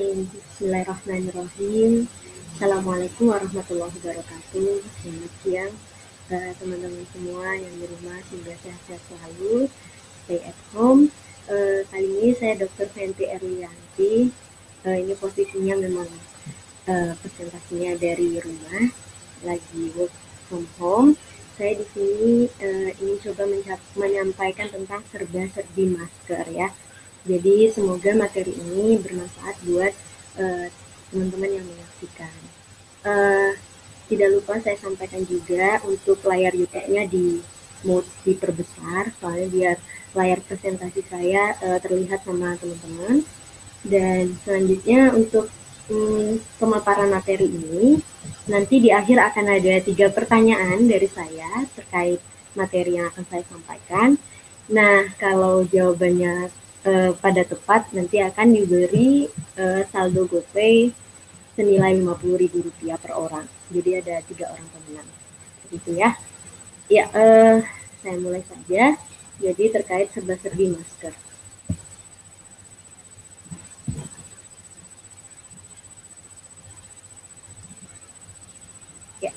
Bismillahirrahmanirrahim. Assalamualaikum warahmatullahi wabarakatuh. Selamat siang teman-teman semua yang di rumah, semoga sehat-sehat selalu, stay at home. Kali ini saya Dr. Fenty Erlianti. Ini posisinya memang presentasinya dari rumah, lagi work from home. Saya di sini ingin coba menyampaikan tentang serba-serbi masker ya. Jadi semoga materi ini bermanfaat buat teman-teman yang menyaksikan. Tidak lupa saya sampaikan juga untuk layar YouTube-nya diperbesar, soalnya biar layar presentasi saya terlihat sama teman-teman. Dan selanjutnya untuk pemaparan materi ini, nanti di akhir akan ada 3 pertanyaan dari saya terkait materi yang akan saya sampaikan. Nah, kalau jawabannya pada tepat, nanti akan diberi saldo GoPay senilai Rp50.000 per orang. Jadi ada 3 orang pemenang. Begitu ya. Ya, saya mulai saja. Jadi terkait serba-serbi masker. Ya,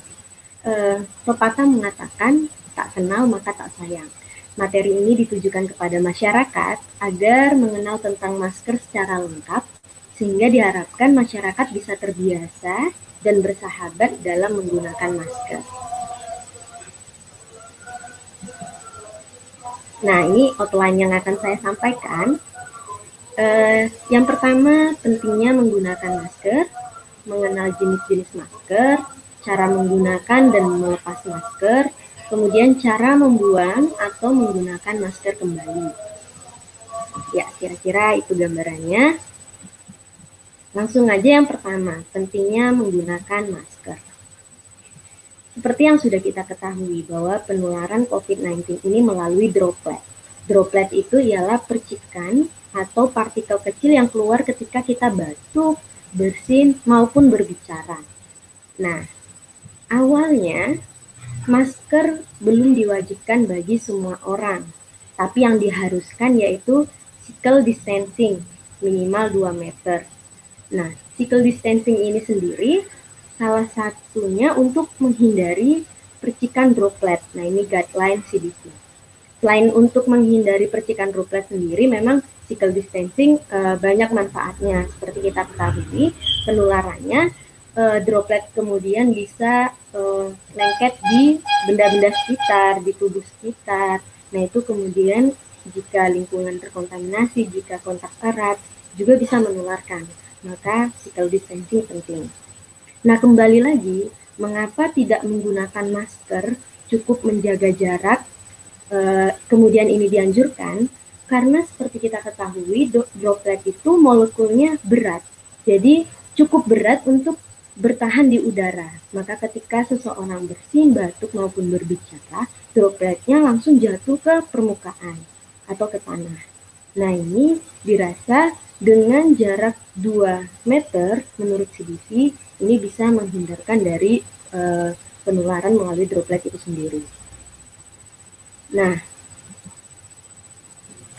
pepatah mengatakan tak kenal maka tak sayang. Materi ini ditujukan kepada masyarakat agar mengenal tentang masker secara lengkap, sehingga diharapkan masyarakat bisa terbiasa dan bersahabat dalam menggunakan masker. Nah, ini outline yang akan saya sampaikan. Yang pertama, pentingnya menggunakan masker, mengenal jenis-jenis masker, cara menggunakan dan melepas masker, kemudian cara membuang atau menggunakan masker kembali. Ya, kira-kira itu gambarannya. Langsung aja yang pertama, pentingnya menggunakan masker. Seperti yang sudah kita ketahui bahwa penularan COVID-19 ini melalui droplet. Droplet itu ialah percikan atau partikel kecil yang keluar ketika kita batuk, bersin, maupun berbicara. Nah, awalnya masker belum diwajibkan bagi semua orang, tapi yang diharuskan yaitu physical distancing minimal 2 meter. Nah, physical distancing ini sendiri salah satunya untuk menghindari percikan droplet. Nah, ini guideline CDC. Selain untuk menghindari percikan droplet sendiri, memang physical distancing banyak manfaatnya. Seperti kita ketahui, penularannya droplet kemudian bisa lengket di benda-benda sekitar, di tubuh sekitar. Nah, itu kemudian jika lingkungan terkontaminasi, jika kontak erat, juga bisa menularkan. Maka physical distancing penting. Nah, kembali lagi, mengapa tidak menggunakan masker, cukup menjaga jarak, kemudian ini dianjurkan, karena seperti kita ketahui, droplet itu molekulnya berat. Jadi, cukup berat untuk bertahan di udara. Maka ketika seseorang bersin, batuk maupun berbicara, dropletnya langsung jatuh ke permukaan atau ke tanah. Nah, ini dirasa dengan jarak 2 meter menurut CDC ini bisa menghindarkan dari penularan melalui droplet itu sendiri. Nah,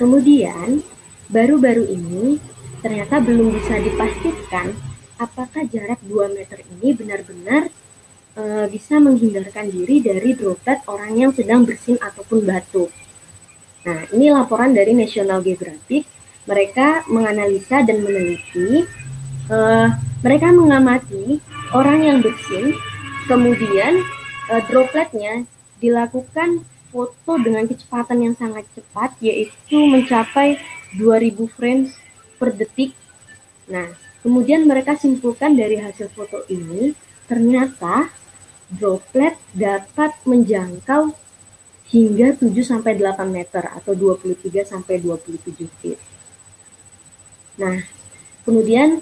kemudian baru-baru ini ternyata belum bisa dipastikan apakah jarak 2 meter ini benar-benar bisa menghindarkan diri dari droplet orang yang sedang bersin ataupun batuk. Nah, ini laporan dari National Geographic. Mereka menganalisa dan meneliti, mereka mengamati orang yang bersin, kemudian dropletnya dilakukan foto dengan kecepatan yang sangat cepat, yaitu mencapai 2000 frames per detik. Nah, kemudian mereka simpulkan dari hasil foto ini, ternyata droplet dapat menjangkau hingga 7-8 meter atau 23-27 feet. Nah, kemudian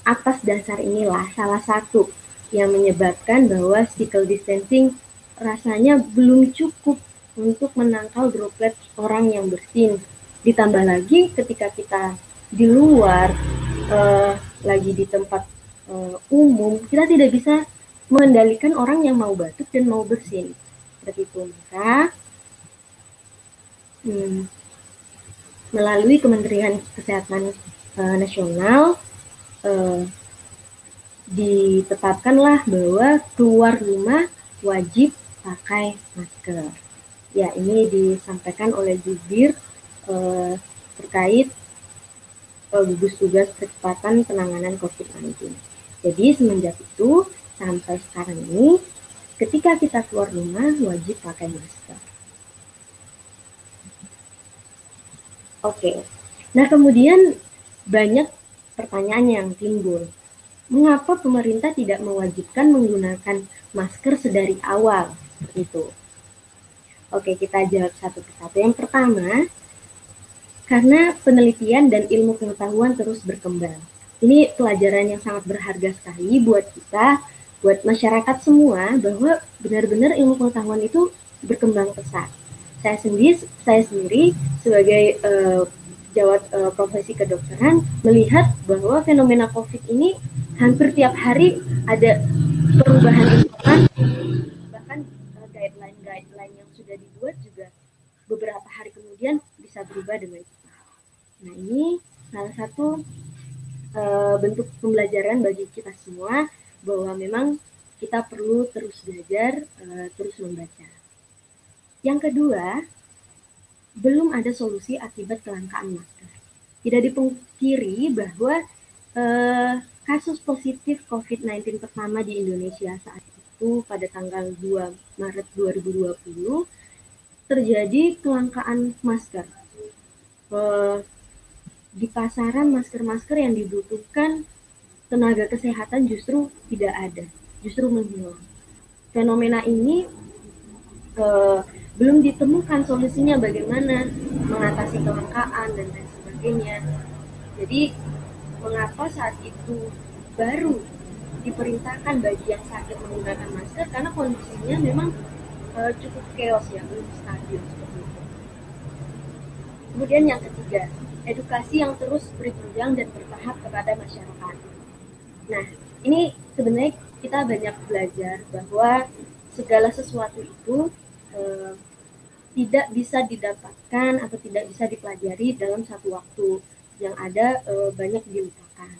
atas dasar inilah salah satu yang menyebabkan bahwa physical distancing rasanya belum cukup untuk menangkal droplet orang yang bersin. Ditambah lagi ketika kita di luar, lagi di tempat umum, kita tidak bisa mengendalikan orang yang mau batuk dan mau bersin. Seperti itu. Maka melalui Kementerian Kesehatan Nasional ditetapkanlah bahwa keluar rumah wajib pakai masker. Ya, ini disampaikan oleh Jubir terkait gugus tugas percepatan penanganan COVID-19. Jadi semenjak itu sampai sekarang ini, ketika kita keluar rumah wajib pakai masker. Oke, nah kemudian banyak pertanyaan yang timbul. Mengapa pemerintah tidak mewajibkan menggunakan masker sedari awal? Itu. Oke, kita jawab satu persatu. Yang pertama, karena penelitian dan ilmu pengetahuan terus berkembang. Ini pelajaran yang sangat berharga sekali buat kita, buat masyarakat semua, bahwa benar-benar ilmu pengetahuan itu berkembang pesat. Saya sendiri sebagai jawab profesi kedokteran melihat bahwa fenomena COVID ini hampir tiap hari ada perubahan informasi, bahkan guideline yang sudah dibuat juga beberapa hari kemudian bisa berubah dengan cepat. Nah, ini salah satu bentuk pembelajaran bagi kita semua bahwa memang kita perlu terus belajar, terus membaca. Yang kedua, belum ada solusi akibat kelangkaan masker. Tidak dipungkiri bahwa kasus positif COVID-19 pertama di Indonesia saat itu pada tanggal 2 Maret 2020 terjadi kelangkaan masker. Di pasaran masker-masker yang dibutuhkan tenaga kesehatan justru tidak ada, justru menghilang. Fenomena ini belum ditemukan solusinya bagaimana mengatasi kelangkaan dan lain sebagainya. Jadi mengapa saat itu baru diperintahkan bagi yang sakit menggunakan masker, karena kondisinya memang cukup chaos ya, belum stabil seperti itu. Kemudian yang ketiga, edukasi yang terus berjenjang dan bertahap kepada masyarakat. Nah, ini sebenarnya kita banyak belajar bahwa segala sesuatu itu tidak bisa didapatkan atau tidak bisa dipelajari dalam satu waktu, yang ada banyak dilupakan.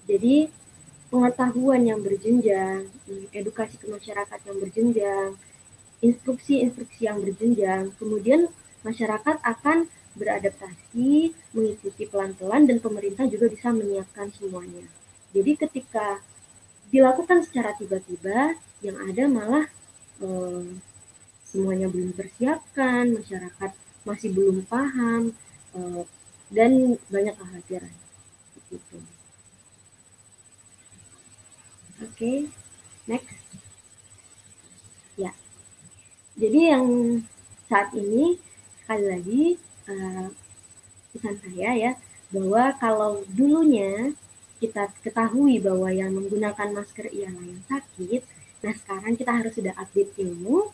Jadi pengetahuan yang berjenjang, edukasi ke masyarakat yang berjenjang, instruksi-instruksi yang berjenjang, kemudian masyarakat akan beradaptasi, mengikuti pelan-pelan, dan pemerintah juga bisa menyiapkan semuanya. Jadi ketika dilakukan secara tiba-tiba, yang ada malah semuanya belum tersiapkan, masyarakat masih belum paham, dan banyak kekhawatiran. Gitu. Oke, next. Ya, jadi yang saat ini sekali lagi pesan saya ya, bahwa kalau dulunya kita ketahui bahwa yang menggunakan masker ialah yang sakit, nah sekarang kita harus sudah update ilmu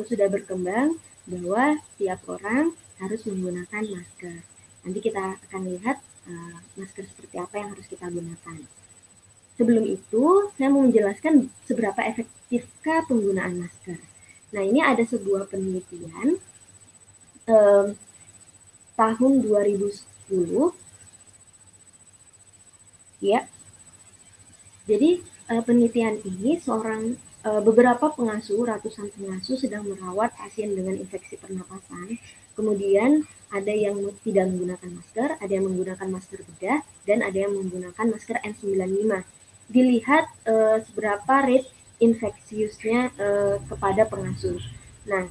sudah berkembang bahwa tiap orang harus menggunakan masker. Nanti kita akan lihat masker seperti apa yang harus kita gunakan. Sebelum itu, saya mau menjelaskan seberapa efektifkah penggunaan masker. Nah, ini ada sebuah penelitian tahun 2010, ya. Jadi penelitian ini beberapa ratusan pengasuh sedang merawat pasien dengan infeksi pernapasan. Kemudian ada yang tidak menggunakan masker, ada yang menggunakan masker bedah, dan ada yang menggunakan masker N95. Dilihat seberapa rate infeksiusnya kepada pengasuh. Nah,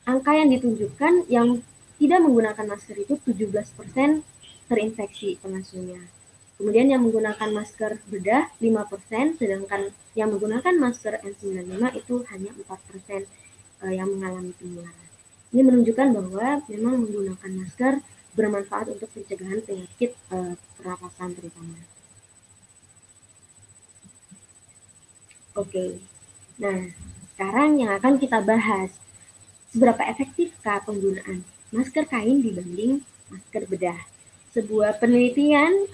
angka yang ditunjukkan yang tidak menggunakan masker itu 17% terinfeksi pengasuhnya. Kemudian yang menggunakan masker bedah 5%, sedangkan yang menggunakan masker N95 itu hanya 4% yang mengalami penularan. Ini menunjukkan bahwa memang menggunakan masker bermanfaat untuk pencegahan penyakit pernapasan terutama. Oke, nah sekarang yang akan kita bahas, seberapa efektifkah penggunaan masker kain dibanding masker bedah? Sebuah penelitian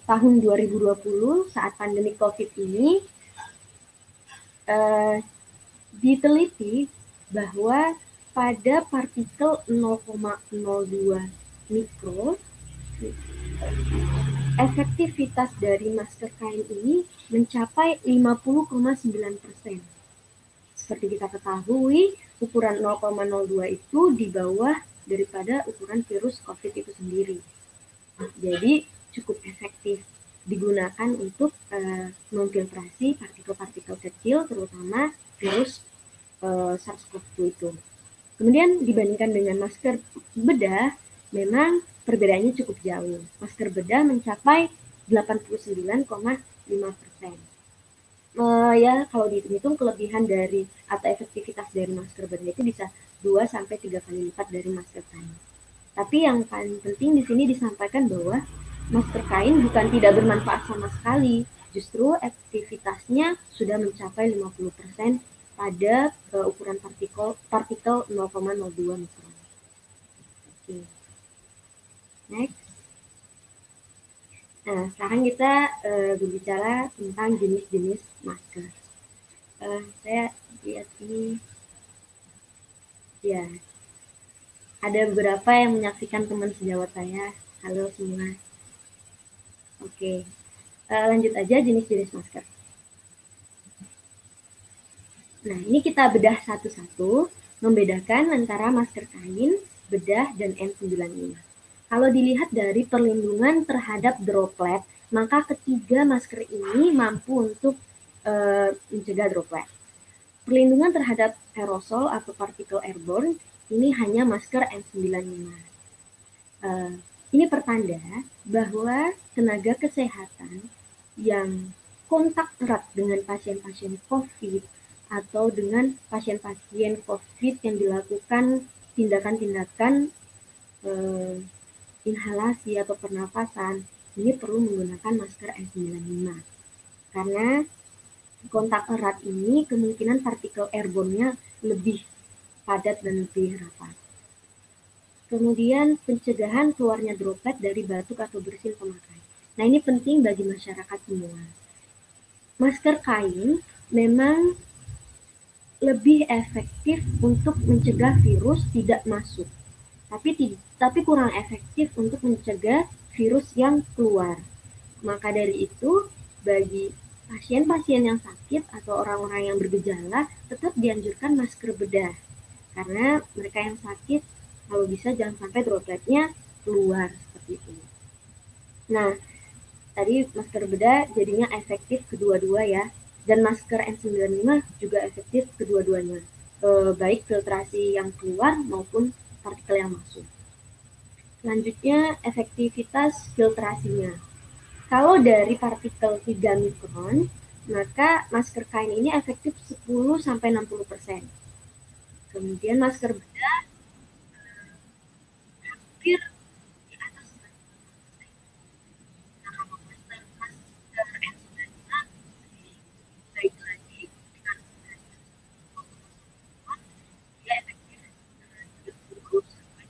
tahun 2020 saat pandemi COVID ini diteliti bahwa pada partikel 0,02 mikro Efektivitas dari masker kain ini mencapai 50,9%. Seperti kita ketahui, ukuran 0,02 itu di bawah daripada ukuran virus COVID itu sendiri. Jadi cukup efektif digunakan untuk memfiltrasi partikel-partikel kecil, terutama virus SARS-CoV-2 itu. Kemudian dibandingkan dengan masker bedah, memang perbedaannya cukup jauh. Masker bedah mencapai 89,5%. Ya kalau dihitung kelebihan dari atau efektivitas dari masker bedah itu bisa 2 sampai 3 kali lipat dari masker kain. Tapi yang paling penting di sini disampaikan bahwa masker kain bukan tidak bermanfaat sama sekali, justru efektivitasnya sudah mencapai 50% pada ukuran partikel 0,02 mikron. Oke. Next. Nah, sekarang kita berbicara tentang jenis-jenis masker. Saya lihat ini, ya, ada beberapa yang menyaksikan teman sejawat saya. Halo semua. Oke, lanjut aja jenis-jenis masker. Nah, ini kita bedah satu-satu, membedakan antara masker kain, bedah, dan N95. Kalau dilihat dari perlindungan terhadap droplet, maka ketiga masker ini mampu untuk mencegah droplet. Perlindungan terhadap aerosol atau partikel airborne, ini hanya masker N95. Ini pertanda bahwa tenaga kesehatan yang kontak erat dengan pasien-pasien COVID atau dengan pasien-pasien COVID yang dilakukan tindakan-tindakan inhalasi atau pernapasan, ini perlu menggunakan masker N95. Karena kontak erat ini kemungkinan partikel airborne-nya lebih padat dan lebih rapat. Kemudian pencegahan keluarnya droplet dari batuk atau bersin pemakai. Nah, ini penting bagi masyarakat semua. Masker kain memang lebih efektif untuk mencegah virus tidak masuk, tapi kurang efektif untuk mencegah virus yang keluar. Maka dari itu, bagi pasien-pasien yang sakit atau orang-orang yang bergejala, tetap dianjurkan masker bedah. Karena mereka yang sakit, kalau bisa jangan sampai dropletnya keluar seperti itu. Nah, tadi masker bedah jadinya efektif kedua-dua ya. Dan masker N95 juga efektif kedua-duanya. Baik filtrasi yang keluar maupun partikel yang masuk. Selanjutnya, efektivitas filtrasinya. Kalau dari partikel 3 mikron, maka masker kain ini efektif 10-60%. Kemudian masker bedah hampir di atas. Baik lagi dengan dia efektif 30 sampai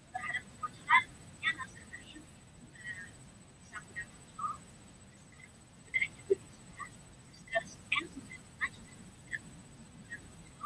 terhadap kebocorannya masker kain bisa mudah bocor. Bedah juga bisa. Masker N95 juga tidak mudah bocor.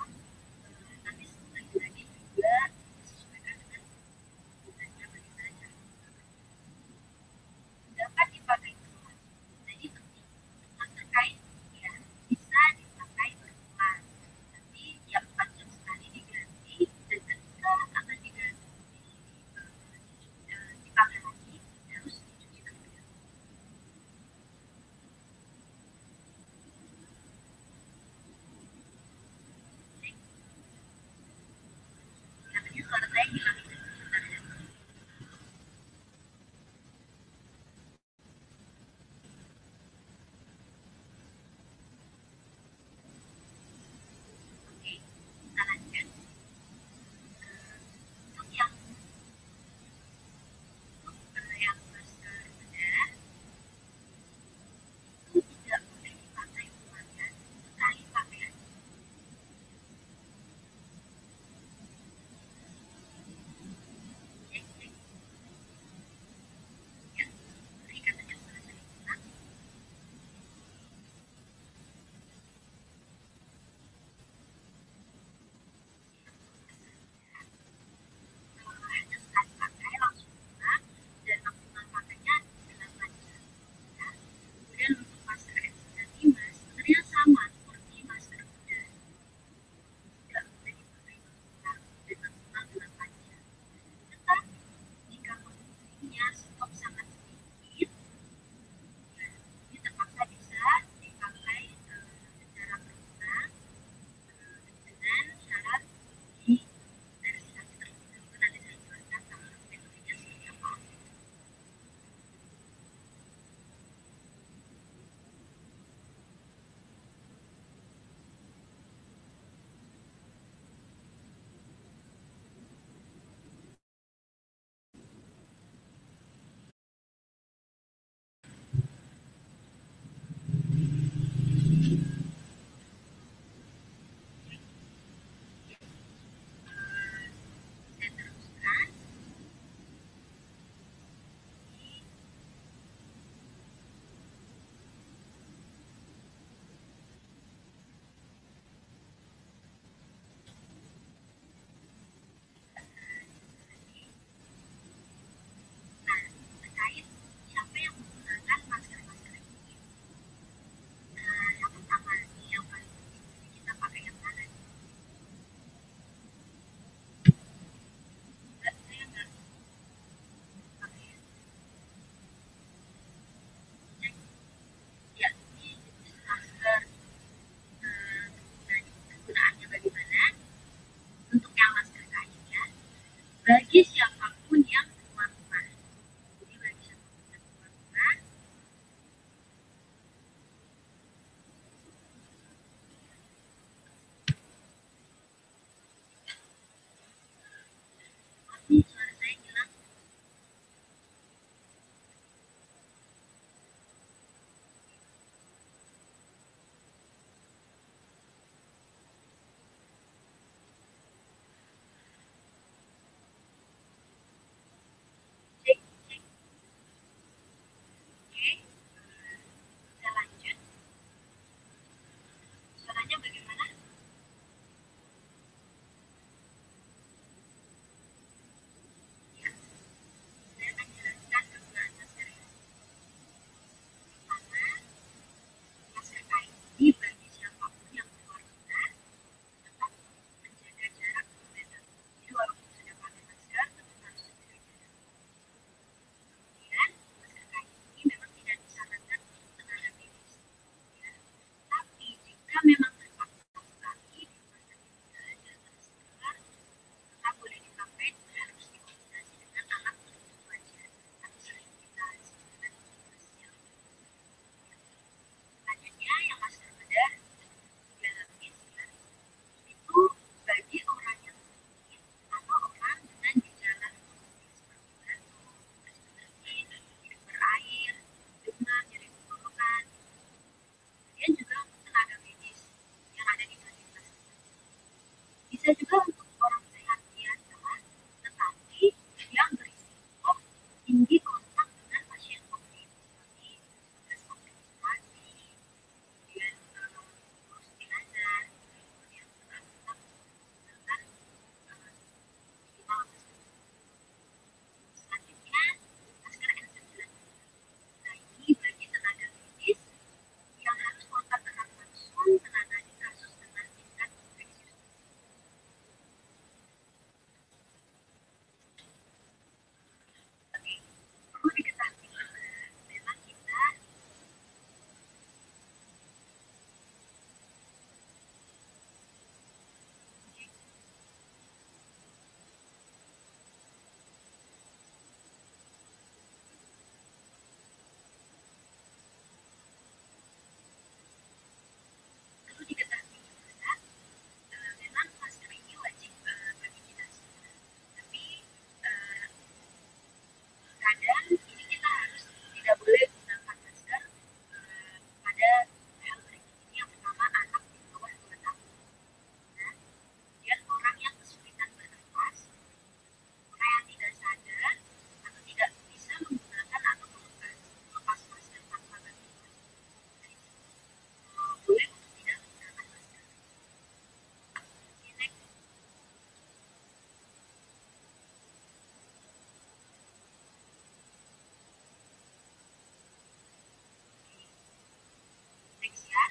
Next ya.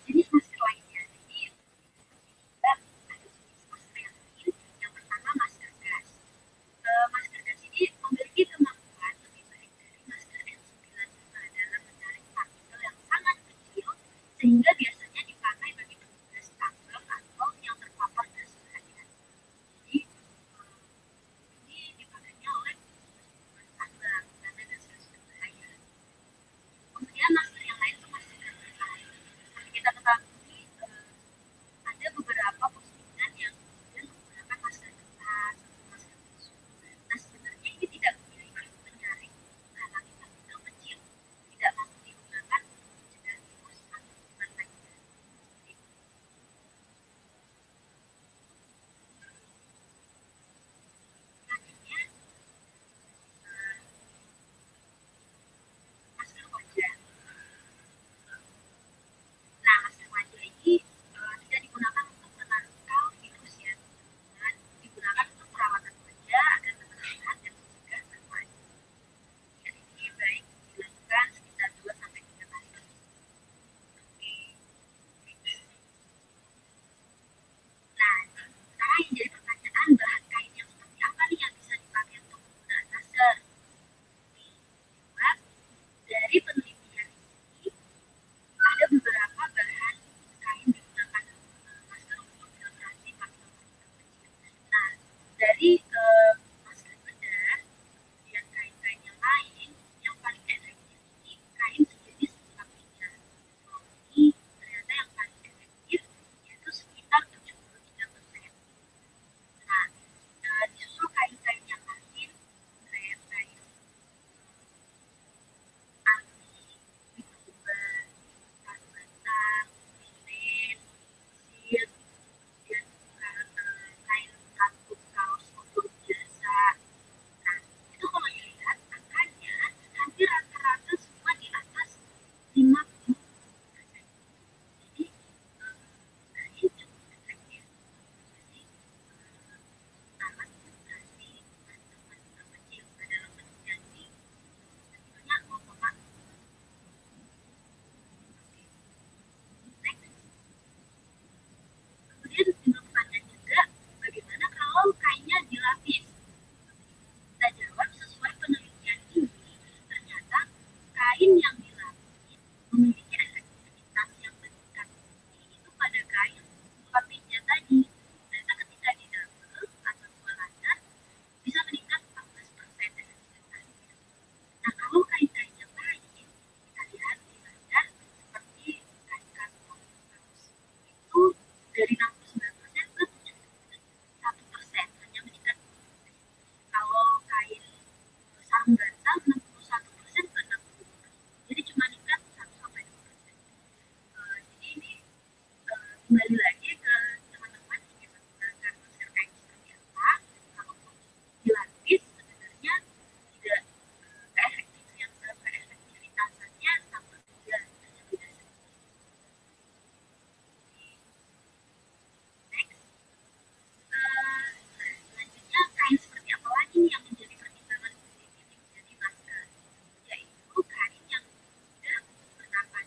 Jenis masker lainnya ini kita ada jenis masker yang lain. Yang pertama masker gas. Masker gas ini memiliki kemampuan lebih baik dari masker N95 dalam menarik partikel yang sangat kecil sehingga biasanya dipakai bagi petugas tambang atau yang terpapar gas beracun. Jadi ini dipakainya oleh petugas tambang karena gas berbahaya. Kemudian masker yang lain itu masker berkain. Seperti kita ketahui ada beberapa postingan yang kemudian menggunakan masker kertas atau masker tisu. Nah sebenarnya ini tidak memiliki penyaring halangi partikel kecil, tidak mampu digunakan untuk mencegah virus atau kuman lainnya. Selanjutnya masker wajah. Nah masker wajah ini tidak digunakan untuk menangkal virus ya, dan digunakan untuk perawatan wajah agar tetap sehat dan mencegah gangguan. Dan ini baik dilakukan sekitar 2 sampai 3 kali. Oke. Nah, sekarang yang jadi pertanyaan bahan kain yang seperti apa nih yang bisa dipakai untuk penggunaan masker? Jawab, dari penelitian ini ada beberapa bahan kain digunakan masker untuk filtrasi partikel-partikel kecil. Nah, dari masker bedah, kemudian kain-kain yang lain, yang paling efektif ini kain sejenis lapinya. Ini ternyata yang paling efektif yaitu sekitar 73%. Nah, disusul kain-kain yang lain, kayak kain arti, microban, kain batang, linen, silk, kemudian kain katun kaos untuk biasa. Nah, itu kalau dilihat angkanya hampir rata-rata semua di atas 50%. Jadi kain cukup efektif menjadi alat filtrasi partikel kecil. Dalam penelitian ini partikelnya 0,0. Next. Kemudian timbul pertanyaan juga, bagaimana kalau kainnya dilapis? Kita jawab sesuai penelitian ini, ternyata kain yang dilapis memiliki efektivitas yang meningkat itu pada kain lapisnya tadi. Ternyata ketika di double atau 2 layar bisa meningkat 14% efektivitasnya. Nah kalau kain-kain yang lain kita lihat di layar seperti kain karton kaos itu dari 69% ke 71% hanya meningkat. Kalau kain sarung bantal 61% ke 60%. Jadi cuma meningkat 1 sampai 2%. Jadi ini kembali lagi ke teman-teman ingin menggunakan masker kain seperti apa. Kalaupun dilapis sebenarnya tidak keefektivitasannya sama saja, hanya beda sedikit. Next. Selanjutnya kain seperti apa lagi nih yang menjadi pertimbangan pilih menjadi masker? Yaitu kain yang mudah untuk bernapas.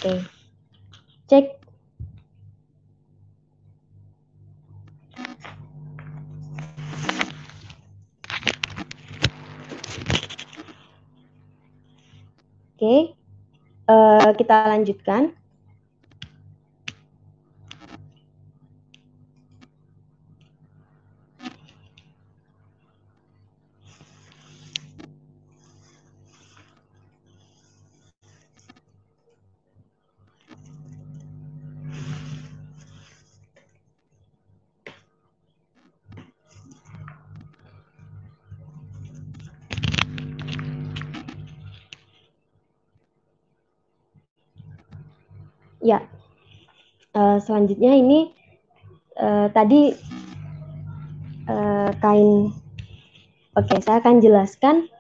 Oke. Cek. Oke. Kita lanjutkan. Ya, selanjutnya ini tadi kain. Oke, saya akan jelaskan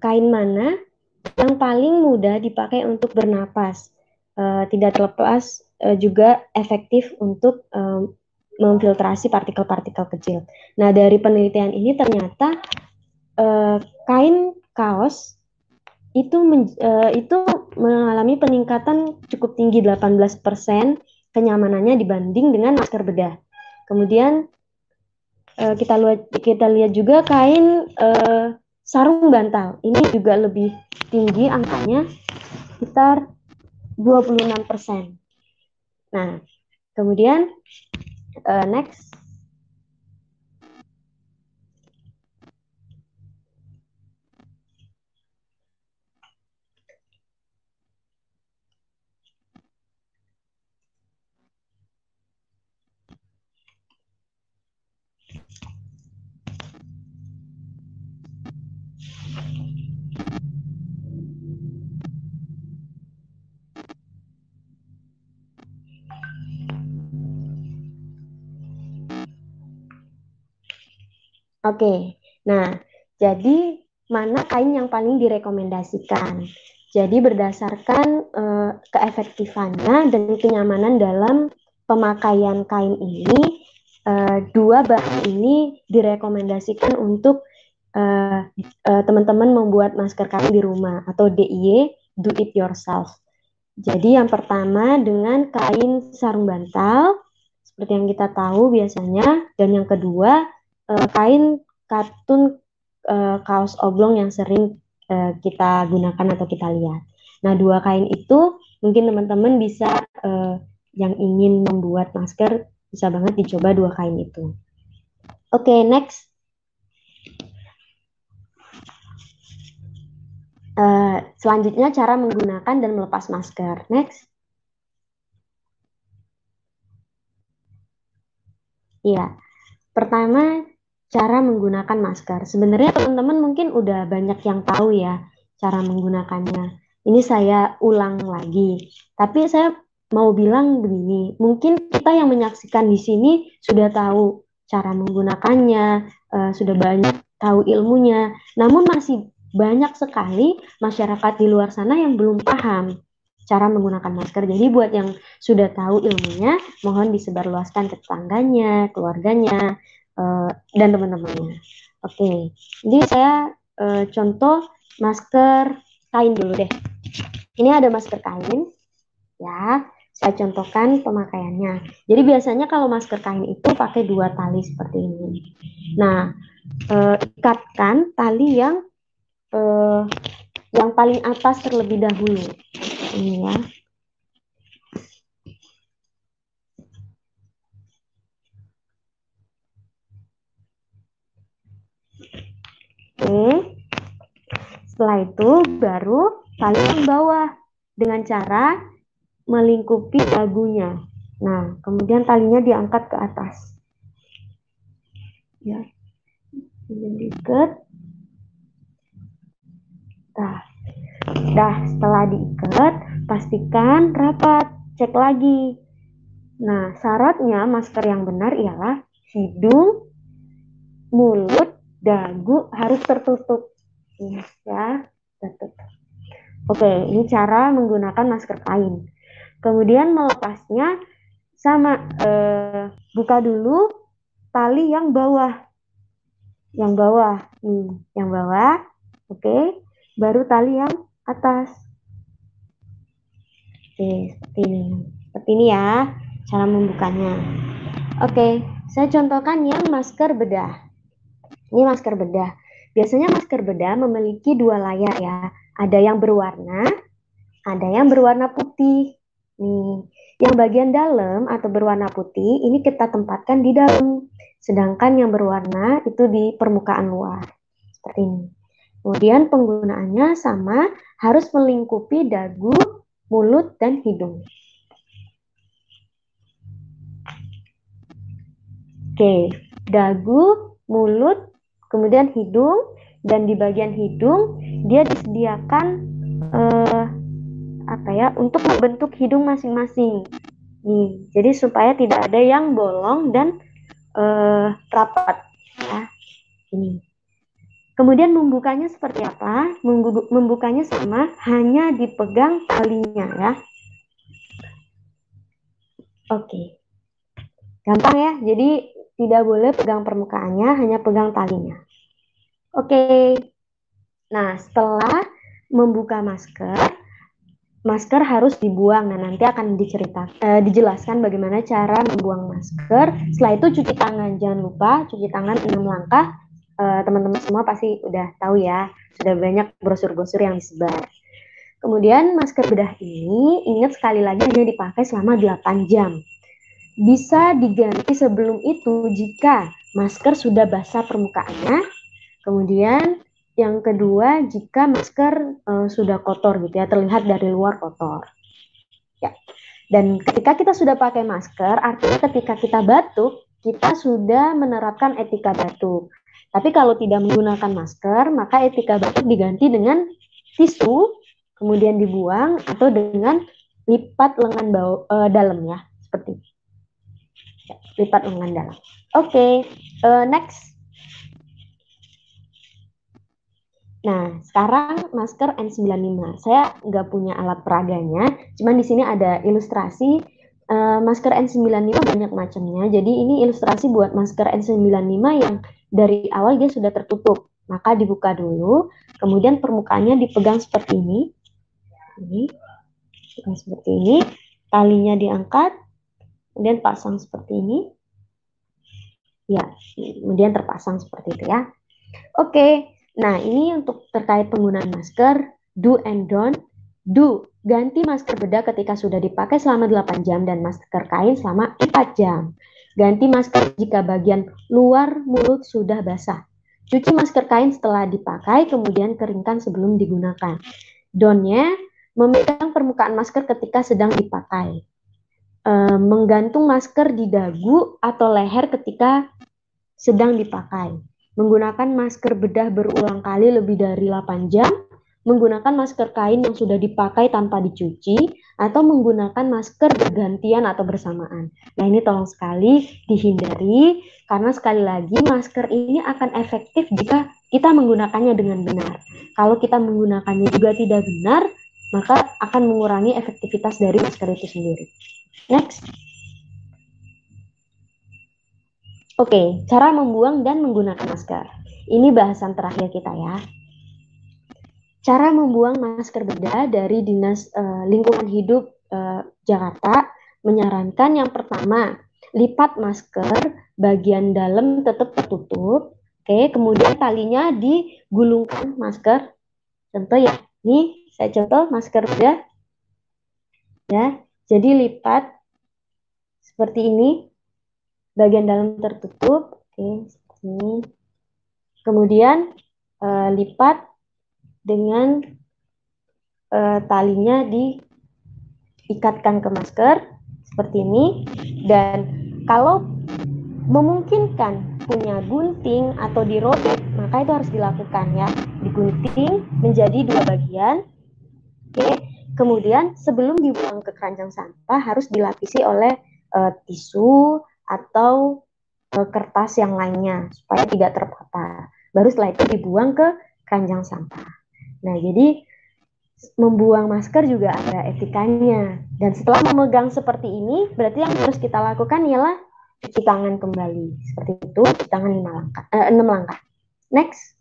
kain mana yang paling mudah dipakai untuk bernapas. Tidak terlepas juga efektif untuk memfiltrasi partikel-partikel kecil. Nah, dari penelitian ini ternyata kain kaos itu mengalami peningkatan cukup tinggi 18% kenyamanannya dibanding dengan masker bedah. Kemudian kita lihat juga kain sarung bantal. Ini juga lebih tinggi angkanya, sekitar 26%. Nah, kemudian next. Oke, nah jadi mana kain yang paling direkomendasikan? Jadi berdasarkan keefektifannya dan kenyamanan dalam pemakaian kain ini, dua bahan ini direkomendasikan untuk teman-teman membuat masker kain di rumah atau DIY, do it yourself. Jadi yang pertama dengan kain sarung bantal, seperti yang kita tahu biasanya, dan yang kedua kain katun kaos oblong yang sering kita gunakan atau kita lihat. Nah, dua kain itu mungkin teman-teman bisa yang ingin membuat masker bisa banget dicoba dua kain itu. Oke, next. Selanjutnya cara menggunakan dan melepas masker. Next. Iya. Pertama, cara menggunakan masker. Sebenarnya teman-teman mungkin udah banyak yang tahu ya cara menggunakannya. Ini saya ulang lagi. Tapi saya mau bilang begini, mungkin kita yang menyaksikan di sini sudah tahu cara menggunakannya, sudah banyak tahu ilmunya. Namun masih banyak sekali masyarakat di luar sana yang belum paham cara menggunakan masker. Jadi buat yang sudah tahu ilmunya, mohon disebarluaskan ke tetangganya, keluarganya, dan teman-temannya. Oke, jadi saya contoh masker kain dulu deh. Ini ada masker kain, ya. Saya contohkan pemakaiannya. Jadi biasanya kalau masker kain itu pakai dua tali seperti ini. Nah, ikatkan tali yang paling atas terlebih dahulu. Ini ya. Oke. Setelah itu baru tali yang bawah dengan cara melingkupi dagunya. Nah, kemudian talinya diangkat ke atas. Ya. Diikat. Dah, setelah diikat, pastikan rapat. Cek lagi. Nah, syaratnya masker yang benar ialah hidung, mulut, dagu harus tertutup. Ya, tertutup. Oke, ini cara menggunakan masker kain. Kemudian melepasnya sama, buka dulu tali yang bawah. Yang bawah, yang bawah. Oke, baru tali yang atas. Oke, seperti ini ya cara membukanya. Oke, saya contohkan yang masker bedah. Ini masker bedah. Biasanya masker bedah memiliki dua layar ya. Ada yang berwarna, ada yang berwarna putih. Nih, yang bagian dalam atau berwarna putih ini kita tempatkan di dalam. Sedangkan yang berwarna itu di permukaan luar. Seperti ini. Kemudian penggunaannya sama, harus melingkupi dagu, mulut, dan hidung. Oke, dagu, mulut, kemudian hidung, dan di bagian hidung dia disediakan untuk membentuk hidung masing-masing. Nih, jadi supaya tidak ada yang bolong dan rapat. Ya, ini. Kemudian membukanya seperti apa? Membukanya sama, hanya dipegang talinya ya. Oke, gampang ya. Jadi tidak boleh pegang permukaannya, hanya pegang talinya. Oke. Nah, setelah membuka masker, masker harus dibuang. Nah, nanti akan dijelaskan bagaimana cara membuang masker. Setelah itu cuci tangan. Jangan lupa cuci tangan 6 langkah. Teman-teman semua pasti udah tahu ya. Sudah banyak brosur-brosur yang disebar. Kemudian masker bedah ini, ingat sekali lagi hanya dipakai selama 8 jam. Bisa diganti sebelum itu jika masker sudah basah permukaannya. Kemudian yang kedua, jika masker sudah kotor gitu ya, terlihat dari luar kotor. Ya. Dan ketika kita sudah pakai masker, artinya ketika kita batuk, kita sudah menerapkan etika batuk. Tapi kalau tidak menggunakan masker, maka etika batuk diganti dengan tisu, kemudian dibuang, atau dengan lipat lengan dalam ya, seperti ini. Ya, lipat lengan dalam. Oke, next. Nah, sekarang masker N95. Saya nggak punya alat peraganya, cuman di sini ada ilustrasi masker N95 banyak macamnya. Jadi ini ilustrasi buat masker N95 yang dari awal dia sudah tertutup. Maka dibuka dulu, kemudian permukaannya dipegang seperti ini. Seperti ini. Talinya diangkat, kemudian pasang seperti ini. Ya, kemudian terpasang seperti itu ya. Oke. Nah, ini untuk terkait penggunaan masker, do and don't. Do, ganti masker bedah ketika sudah dipakai selama 8 jam dan masker kain selama 4 jam. Ganti masker jika bagian luar mulut sudah basah. Cuci masker kain setelah dipakai, kemudian keringkan sebelum digunakan. Don't-nya, memegang permukaan masker ketika sedang dipakai. Menggantung masker di dagu atau leher ketika sedang dipakai. Menggunakan masker bedah berulang kali lebih dari 8 jam, menggunakan masker kain yang sudah dipakai tanpa dicuci, atau menggunakan masker bergantian atau bersamaan. Nah, ini tolong sekali dihindari, karena sekali lagi masker ini akan efektif jika kita menggunakannya dengan benar. Kalau kita menggunakannya juga tidak benar, maka akan mengurangi efektivitas dari masker itu sendiri. Next. Oke, cara membuang dan menggunakan masker. Ini bahasan terakhir kita ya. Cara membuang masker bedah dari Dinas Lingkungan Hidup Jakarta menyarankan yang pertama, lipat masker bagian dalam tetap tertutup. Oke, kemudian talinya digulungkan masker. Contoh ya, ini saya contoh masker bedah. Ya, jadi lipat seperti ini. Bagian dalam tertutup, oke, seperti ini. Kemudian lipat dengan talinya diikatkan ke masker seperti ini. Dan kalau memungkinkan punya gunting atau dirobek, maka itu harus dilakukan ya. Digunting menjadi 2 bagian. Oke. Kemudian sebelum dibuang ke keranjang sampah harus dilapisi oleh tisu atau kertas yang lainnya supaya tidak terpapar. Baru setelah itu dibuang ke keranjang sampah. Nah, jadi membuang masker juga ada etikanya. Dan setelah memegang seperti ini, berarti yang harus kita lakukan ialah cuci tangan kembali. Seperti itu, cuci tangan 6 langkah. Next.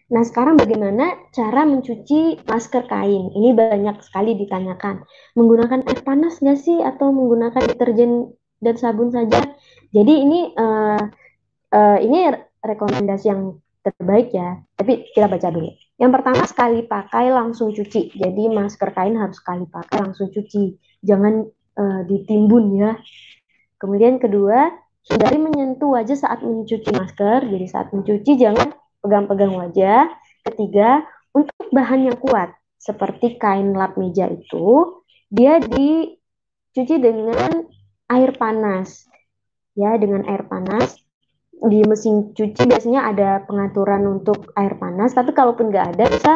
Nah, sekarang bagaimana cara mencuci masker kain? Ini banyak sekali ditanyakan. Menggunakan air panas nggak sih atau menggunakan deterjen dan sabun saja? Jadi ini rekomendasi yang terbaik ya. Tapi kita baca dulu. Yang pertama, sekali pakai langsung cuci. Jadi masker kain harus sekali pakai langsung cuci. Jangan ditimbun ya. Kemudian kedua, hindari menyentuh wajah saat mencuci masker. Jadi saat mencuci jangan pegang-pegang wajah. Ketiga, untuk bahan yang kuat seperti kain lap meja itu, dia dicuci dengan air panas. Ya, dengan air panas. Di mesin cuci biasanya ada pengaturan untuk air panas, tapi kalaupun nggak ada, bisa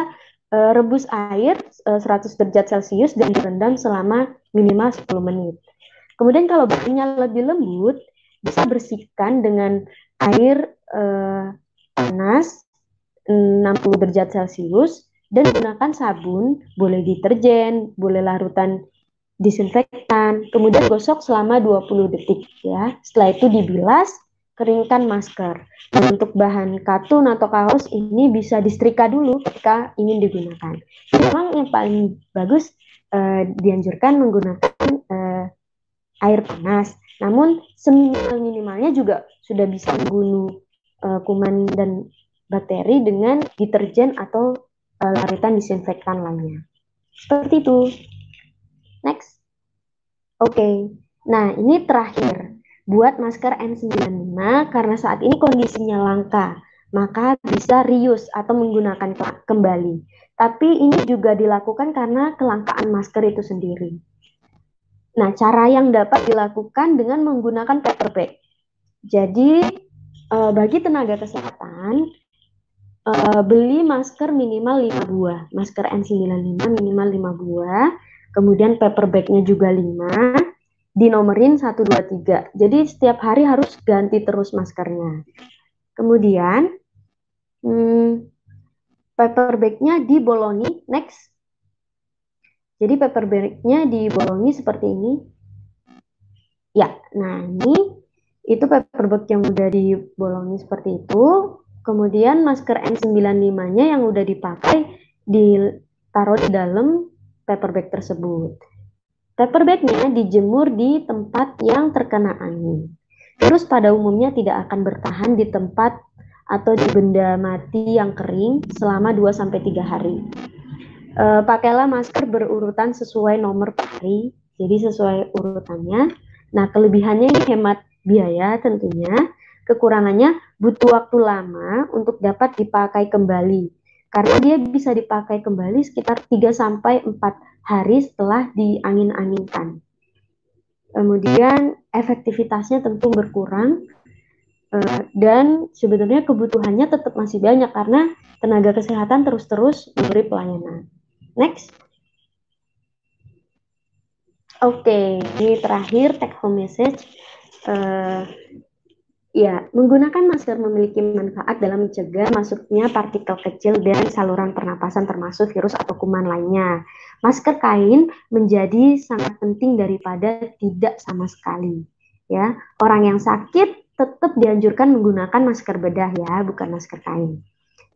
rebus air 100 derajat Celcius dan direndam selama minimal 10 menit. Kemudian kalau bahannya lebih lembut, bisa bersihkan dengan air panas 60 derajat Celcius dan gunakan sabun, boleh deterjen, boleh larutan disinfektan, kemudian gosok selama 20 detik ya. Setelah itu dibilas, keringkan masker. Nah, untuk bahan katun atau kaos ini bisa disetrika dulu ketika ingin digunakan. Memang yang paling bagus dianjurkan menggunakan air panas. Namun minimalnya juga sudah bisa membunuh kuman dan bakteri dengan deterjen atau larutan disinfektan lainnya. Seperti itu. Next. Oke. Nah, ini terakhir. Buat masker N95 karena saat ini kondisinya langka, maka bisa reuse atau menggunakan kembali. Tapi ini juga dilakukan karena kelangkaan masker itu sendiri. Nah, cara yang dapat dilakukan dengan menggunakan paper bag. Jadi, bagi tenaga kesehatan, beli masker minimal 5 buah. Masker N95 minimal 5 buah. Kemudian paper bagnya juga 5. Dinomerin 1, 2, 3. Jadi, setiap hari harus ganti terus maskernya. Kemudian, paper bagnya dibolongi. Next. Jadi, paper bagnya dibolongi seperti ini. Ya, nah ini itu paper bag yang udah dibolongi seperti itu. Kemudian masker N95-nya yang udah dipakai ditaruh di dalam paper bag tersebut. Paper bagnya dijemur di tempat yang terkena angin. Terus pada umumnya tidak akan bertahan di tempat atau di benda mati yang kering selama 2-3 hari. Pakailah masker berurutan sesuai nomor per hari, jadi sesuai urutannya. Nah, kelebihannya ini hemat biaya tentunya, kekurangannya butuh waktu lama untuk dapat dipakai kembali. Karena dia bisa dipakai kembali sekitar 3-4 hari setelah diangin-anginkan. Kemudian efektivitasnya tentu berkurang, dan sebenarnya kebutuhannya tetap masih banyak karena tenaga kesehatan terus-terus memberi pelayanan. Next. Oke, ini terakhir take home message. Ya, menggunakan masker memiliki manfaat dalam mencegah masuknya partikel kecil dan saluran pernapasan termasuk virus atau kuman lainnya. Masker kain menjadi sangat penting daripada tidak sama sekali. Ya, orang yang sakit tetap dianjurkan menggunakan masker bedah ya, bukan masker kain.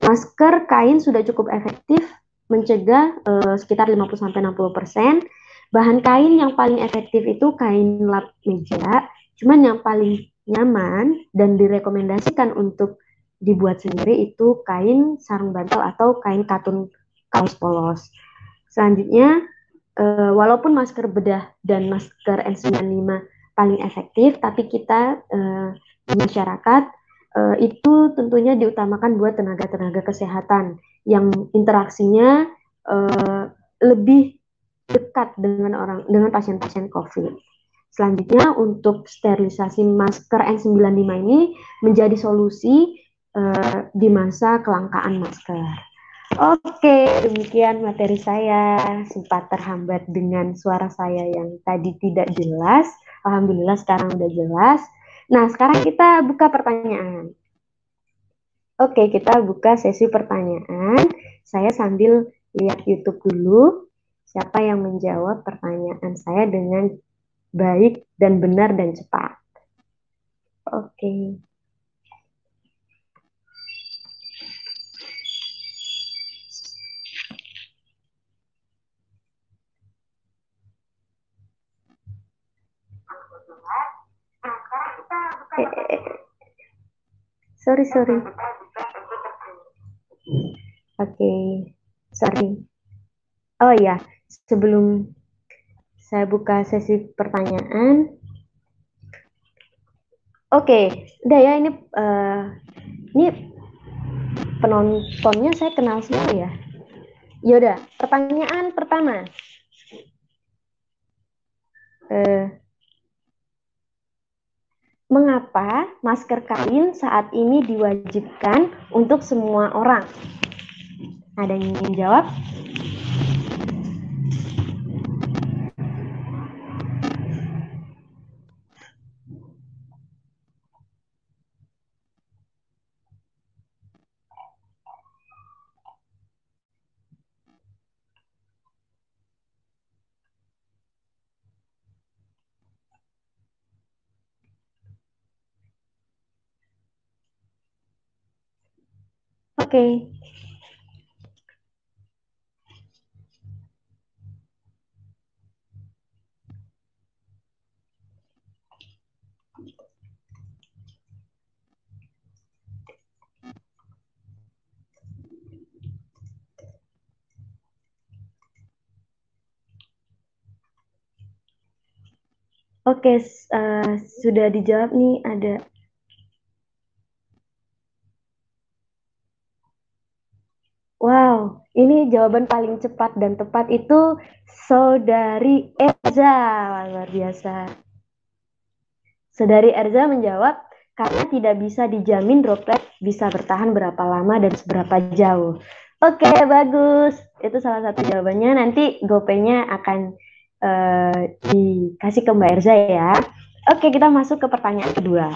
Masker kain sudah cukup efektif mencegah sekitar 50-60%. Bahan kain yang paling efektif itu kain lap meja, cuman yang paling nyaman dan direkomendasikan untuk dibuat sendiri itu kain sarung bantal atau kain katun kaos polos. Selanjutnya, walaupun masker bedah dan masker N95 paling efektif, tapi kita di masyarakat itu tentunya diutamakan buat tenaga-tenaga kesehatan yang interaksinya lebih dekat dengan pasien-pasien COVID. Selanjutnya untuk sterilisasi masker N95 ini menjadi solusi di masa kelangkaan masker. Oke, demikian materi saya. Sempat terhambat dengan suara saya yang tadi tidak jelas. Alhamdulillah sekarang udah jelas. Nah, sekarang kita buka pertanyaan. Oke, kita buka sesi pertanyaan. Saya sambil lihat YouTube dulu. Siapa yang menjawab pertanyaan saya dengan baik dan benar dan cepat. Oke. Sorry, sorry. Oke, sorry. Oh ya, sebelum saya buka sesi pertanyaan. Oke, udah ya ini penontonnya saya kenal semua ya. Yaudah, pertanyaan pertama. Mengapa masker kain saat ini diwajibkan untuk semua orang? Ada yang ingin jawab? Oke. Oke, sudah dijawab nih, ada. Wow, ini jawaban paling cepat dan tepat itu Saudari Erza. Luar biasa. Saudari Erza menjawab, karena tidak bisa dijamin droplet bisa bertahan berapa lama dan seberapa jauh. Oke, bagus. Itu salah satu jawabannya. Nanti GoPay-nya akan dikasih ke Mbak Erza ya. Oke, kita masuk ke pertanyaan kedua.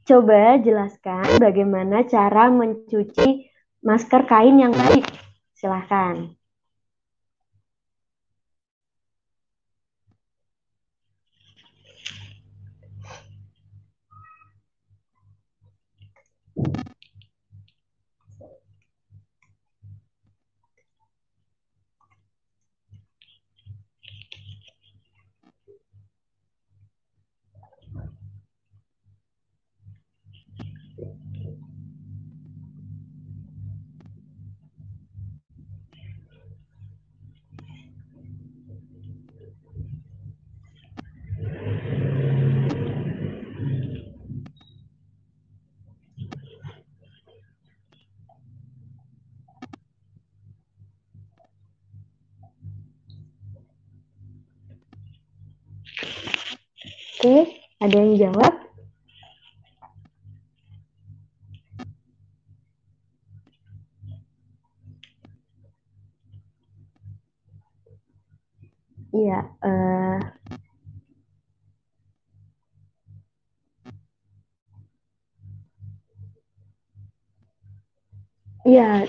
Coba jelaskan bagaimana cara mencuci masker kain yang baik. Silahkan. Oke, ada yang jawab? Iya, Iya,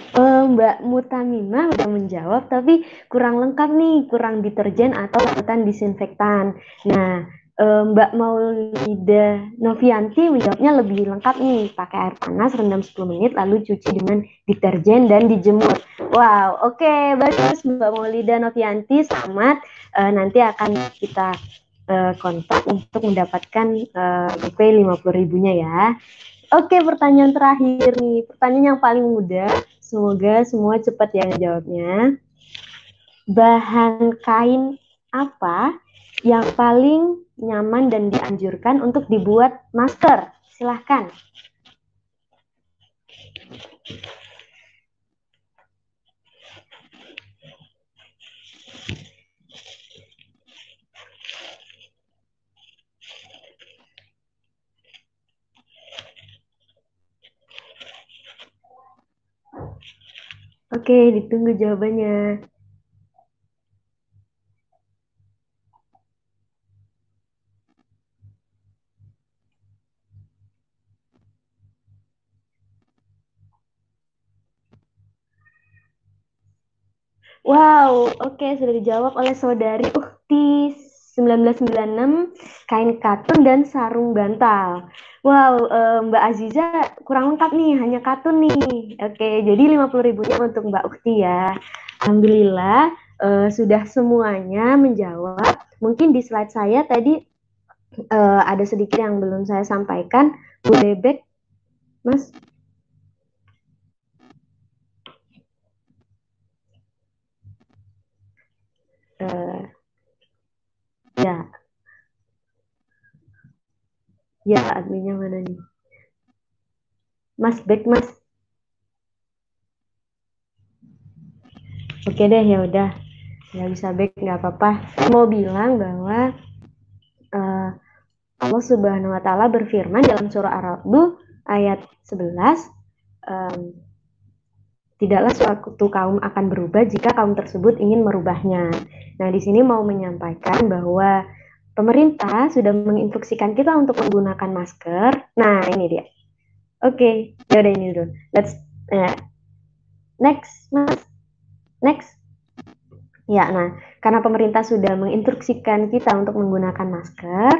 Mbak Mutamima udah menjawab, tapi kurang lengkap nih, kurang deterjen atau larutan disinfektan. Nah, Mbak Maulida Novianti menjawabnya lebih lengkap nih, pakai air panas, rendam 10 menit, lalu cuci dengan deterjen dan dijemur. Wow, oke, bagus Mbak Maulida Novianti, selamat. Nanti akan kita kontak untuk mendapatkan GoPay 50.000-nya ya. Oke, pertanyaan terakhir nih. Pertanyaan yang paling mudah. Semoga semua cepat ya jawabnya. Bahan kain apa yang paling nyaman dan dianjurkan untuk dibuat masker? Silahkan. Oke, ditunggu jawabannya. Wow, oke, sudah dijawab oleh saudari Ukti 1996, kain katun dan sarung bantal. Wow, Mbak Aziza kurang lengkap nih, hanya katun nih. Oke, jadi 50.000-nya untuk Mbak Ukti ya. Alhamdulillah sudah semuanya menjawab. Mungkin di slide saya tadi ada sedikit yang belum saya sampaikan. Boleh back, Mas? Uh, ya, ya adminnya mana nih? Mas back, Mas. Oke deh, ya udah. Nggak bisa back, nggak apa-apa. Mau bilang bahwa uh, Allah Subhanahu wa Ta'ala berfirman dalam surah Ar-Ra'd ayat 11, um, tidaklah suatu kaum akan berubah jika kaum tersebut ingin merubahnya. Nah, di sini mau menyampaikan bahwa pemerintah sudah menginstruksikan kita untuk menggunakan masker. Nah, ini dia. Oke, ya udah ini dulu. Let's next, Mas. Next. Ya, nah, karena pemerintah sudah menginstruksikan kita untuk menggunakan masker,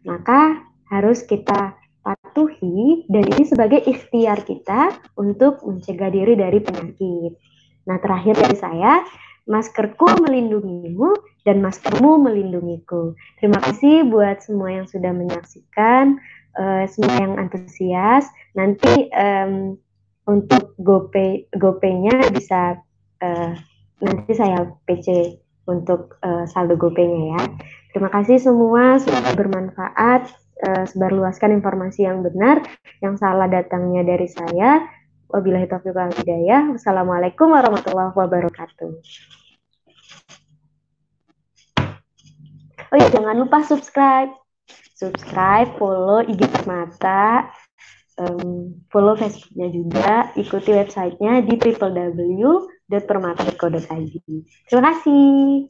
maka harus kita patuhi dan ini sebagai ikhtiar kita untuk mencegah diri dari penyakit. Nah, terakhir dari saya, maskerku melindungimu dan maskermu melindungiku. Terima kasih buat semua yang sudah menyaksikan, semua yang antusias. Nanti untuk GoPay-nya bisa nanti saya PC untuk saldo GoPay-nya ya. Terima kasih semua, semoga bermanfaat, sebarluaskan informasi yang benar, yang salah datangnya dari saya. Wabillahi taufiq wal hidayah. Wassalamualaikum warahmatullahi wabarakatuh. Oh iya, jangan lupa subscribe, follow IG Permata, follow Facebooknya juga, ikuti websitenya di www.permata.co.id. Terima kasih.